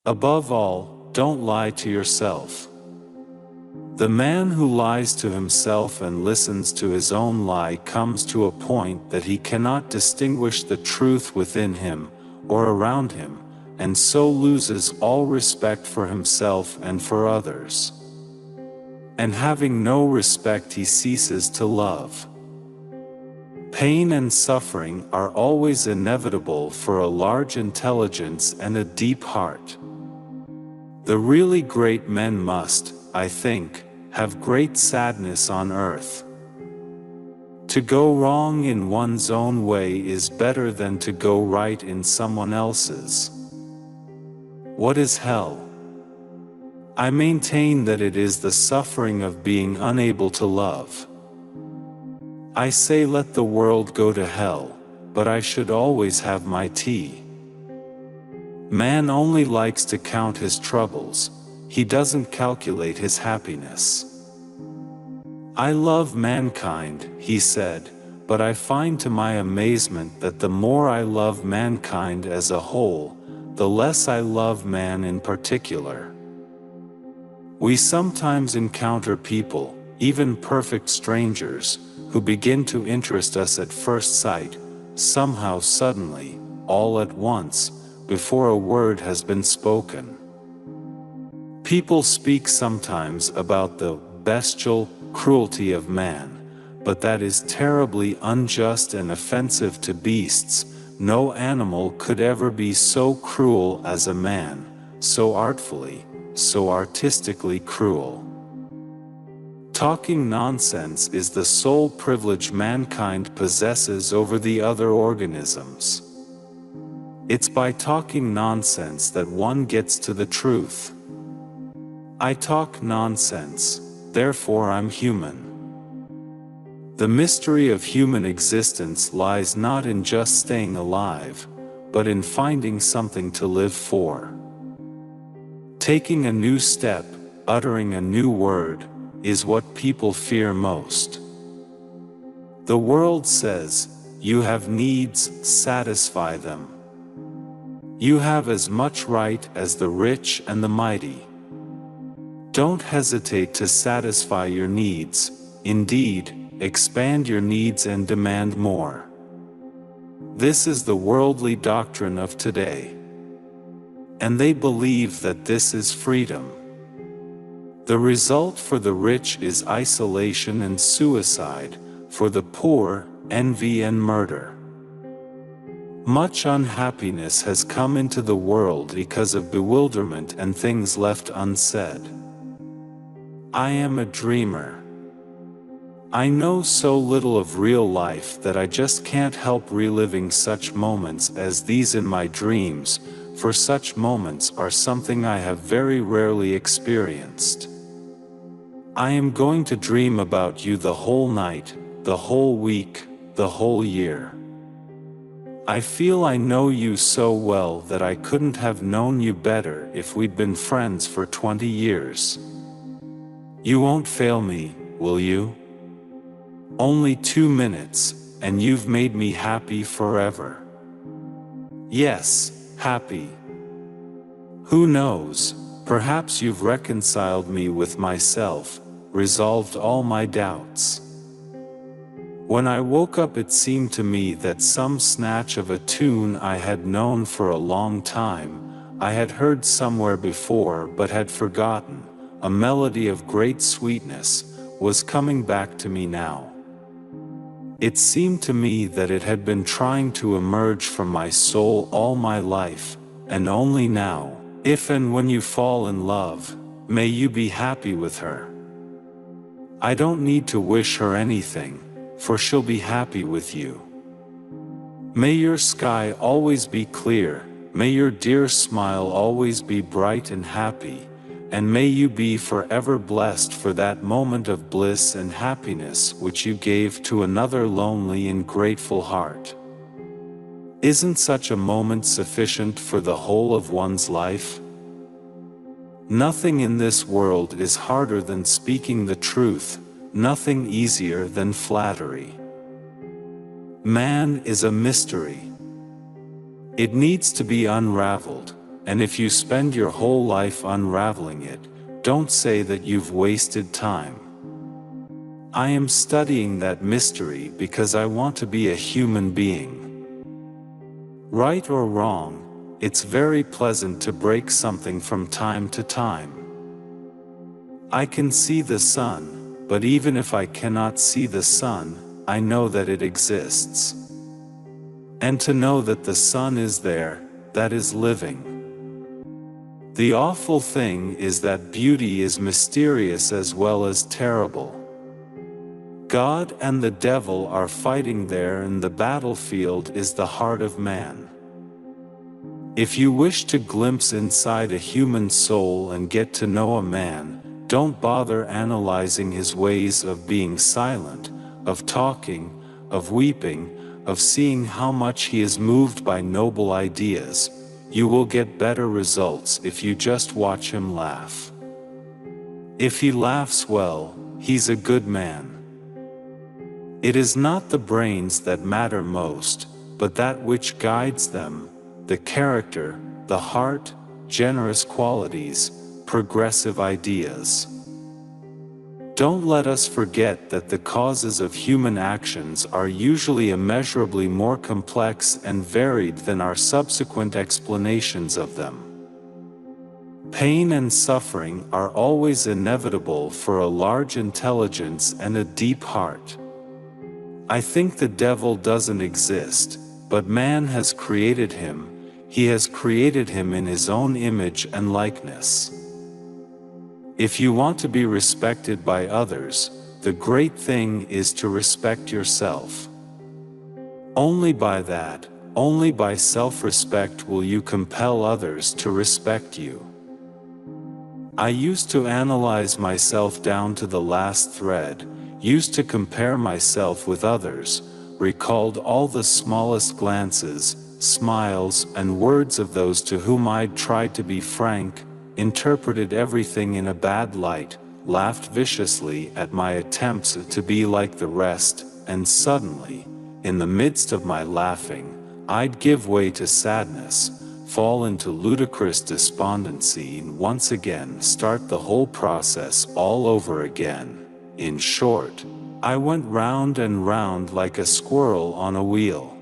Above all, don't lie to yourself. The man who lies to himself and listens to his own lie comes to a point that he cannot distinguish the truth within him or around him, and so loses all respect for himself and for others. And having no respect, he ceases to love. Pain and suffering are always inevitable for a large intelligence and a deep heart. The really great men must, I think, have great sadness on earth. To go wrong in one's own way is better than to go right in someone else's. What is hell? I maintain that it is the suffering of being unable to love. I say let the world go to hell, but I should always have my tea. Man only likes to count his troubles, he doesn't calculate his happiness. I love mankind, he said, but I find to my amazement that the more I love mankind as a whole, the less I love man in particular. We sometimes encounter people, even perfect strangers, who begin to interest us at first sight, somehow suddenly, all at once, before a word has been spoken. People speak sometimes about the bestial cruelty of man, but that is terribly unjust and offensive to beasts. No animal could ever be so cruel as a man, so artfully, so artistically cruel. Talking nonsense is the sole privilege mankind possesses over the other organisms. It's by talking nonsense that one gets to the truth. I talk nonsense, therefore I'm human. The mystery of human existence lies not in just staying alive, but in finding something to live for. Taking a new step, uttering a new word, is what people fear most. The world says, you have needs, satisfy them. You have as much right as the rich and the mighty. Don't hesitate to satisfy your needs, indeed, expand your needs and demand more. This is the worldly doctrine of today. And they believe that this is freedom. The result for the rich is isolation and suicide, for the poor, envy and murder. Much unhappiness has come into the world because of bewilderment and things left unsaid. I am a dreamer. I know so little of real life that I just can't help reliving such moments as these in my dreams, for such moments are something I have very rarely experienced. I am going to dream about you the whole night, the whole week, the whole year. I feel I know you so well that I couldn't have known you better if we'd been friends for 20 years. You won't fail me, will you? Only 2 minutes, and you've made me happy forever. Yes, happy. Who knows, perhaps you've reconciled me with myself, resolved all my doubts. When I woke up it seemed to me that some snatch of a tune I had known for a long time, I had heard somewhere before but had forgotten, a melody of great sweetness, was coming back to me now. It seemed to me that it had been trying to emerge from my soul all my life, and only now, if and when you fall in love, may you be happy with her. I don't need to wish her anything, for she'll be happy with you. May your sky always be clear, may your dear smile always be bright and happy, and may you be forever blessed for that moment of bliss and happiness which you gave to another lonely and grateful heart. Isn't such a moment sufficient for the whole of one's life? Nothing in this world is harder than speaking the truth, nothing easier than flattery. Man is a mystery. It needs to be unraveled, and if you spend your whole life unraveling it, don't say that you've wasted time. I am studying that mystery because I want to be a human being. Right or wrong, it's very pleasant to break something from time to time. I can see the sun, but even if I cannot see the sun, I know that it exists. And to know that the sun is there, that is living. The awful thing is that beauty is mysterious as well as terrible. God and the devil are fighting there, and the battlefield is the heart of man. If you wish to glimpse inside a human soul and get to know a man, don't bother analyzing his ways of being silent, of talking, of weeping, of seeing how much he is moved by noble ideas. You will get better results if you just watch him laugh. If he laughs well, he's a good man. It is not the brains that matter most, but that which guides them, the character, the heart, generous qualities, progressive ideas. Don't let us forget that the causes of human actions are usually immeasurably more complex and varied than our subsequent explanations of them. Pain and suffering are always inevitable for a large intelligence and a deep heart. I think the devil doesn't exist, but man has created him. He has created him in his own image and likeness. If you want to be respected by others, the great thing is to respect yourself. Only by that, only by self-respect will you compel others to respect you. I used to analyze myself down to the last thread, used to compare myself with others, recalled all the smallest glances, smiles, and words of those to whom I'd tried to be frank, interpreted everything in a bad light, laughed viciously at my attempts to be like the rest, and suddenly, in the midst of my laughing, I'd give way to sadness, fall into ludicrous despondency, and once again start the whole process all over again. In short, I went round and round like a squirrel on a wheel.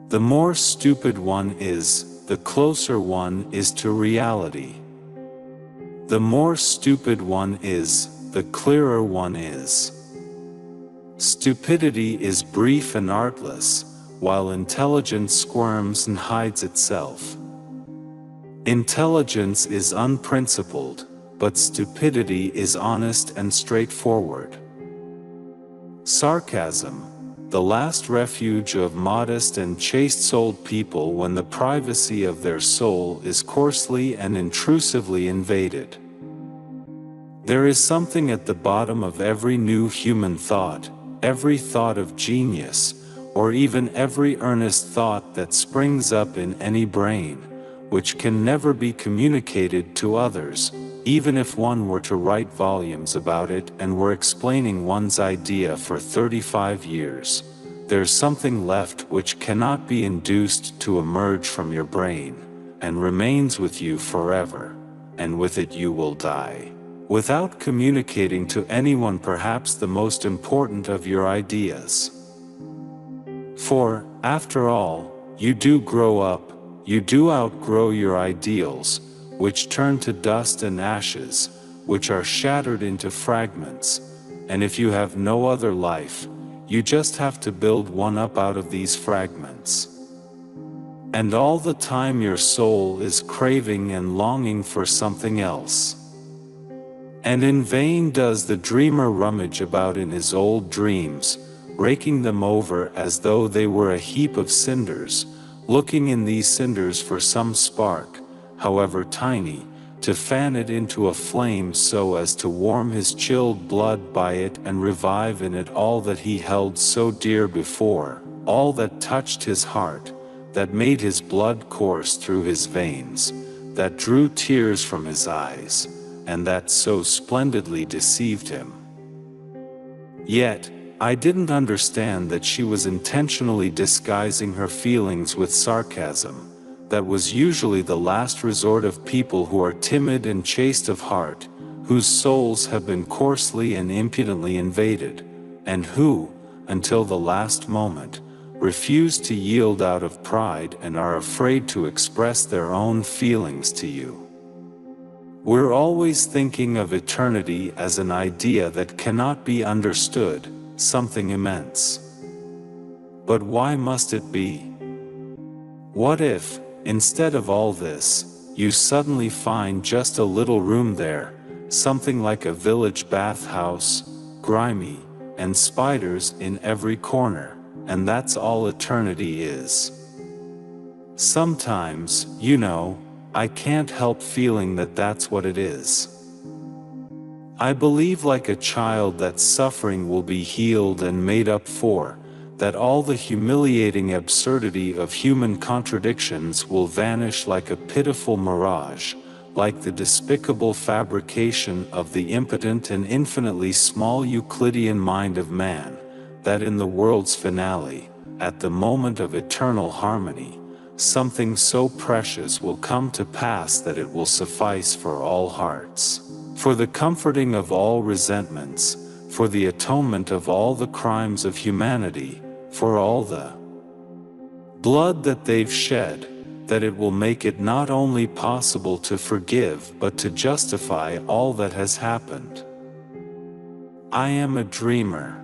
The more stupid one is, the closer one is to reality. The more stupid one is, the clearer one is. Stupidity is brief and artless, while intelligence squirms and hides itself. Intelligence is unprincipled, but stupidity is honest and straightforward. Sarcasm, the last refuge of modest and chaste-souled people when the privacy of their soul is coarsely and intrusively invaded. There is something at the bottom of every new human thought, every thought of genius, or even every earnest thought that springs up in any brain, which can never be communicated to others, even if one were to write volumes about it and were explaining one's idea for 35 years. There's something left which cannot be induced to emerge from your brain, and remains with you forever, and with it you will die, without communicating to anyone perhaps the most important of your ideas. For, after all, you do grow up, you do outgrow your ideals, which turn to dust and ashes, which are shattered into fragments, and if you have no other life, you just have to build one up out of these fragments. And all the time your soul is craving and longing for something else. And in vain does the dreamer rummage about in his old dreams, raking them over as though they were a heap of cinders, looking in these cinders for some spark, however tiny, to fan it into a flame so as to warm his chilled blood by it and revive in it all that he held so dear before, all that touched his heart, that made his blood course through his veins, that drew tears from his eyes, and that so splendidly deceived him. Yet, I didn't understand that she was intentionally disguising her feelings with sarcasm, that was usually the last resort of people who are timid and chaste of heart, whose souls have been coarsely and impudently invaded, and who, until the last moment, refuse to yield out of pride and are afraid to express their own feelings to you. We're always thinking of eternity as an idea that cannot be understood, something immense. But why must it be? What if, instead of all this, you suddenly find just a little room there, something like a village bathhouse, grimy, and spiders in every corner, and that's all eternity is? Sometimes, you know, I can't help feeling that that's what it is. I believe like a child that suffering will be healed and made up for, that all the humiliating absurdity of human contradictions will vanish like a pitiful mirage, like the despicable fabrication of the impotent and infinitely small Euclidean mind of man, that in the world's finale, at the moment of eternal harmony, something so precious will come to pass that it will suffice for all hearts, for the comforting of all resentments, for the atonement of all the crimes of humanity, for all the blood that they've shed, that it will make it not only possible to forgive but to justify all that has happened. I am a dreamer.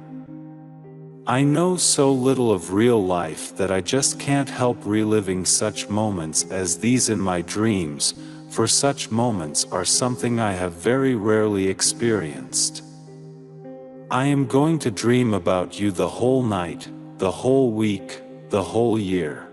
I know so little of real life that I just can't help reliving such moments as these in my dreams, for such moments are something I have very rarely experienced. I am going to dream about you the whole night, the whole week, the whole year.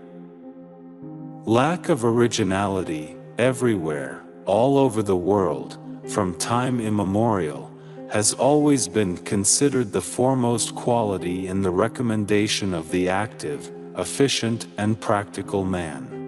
Lack of originality, everywhere, all over the world, from time immemorial, has always been considered the foremost quality in the recommendation of the active, efficient and practical man.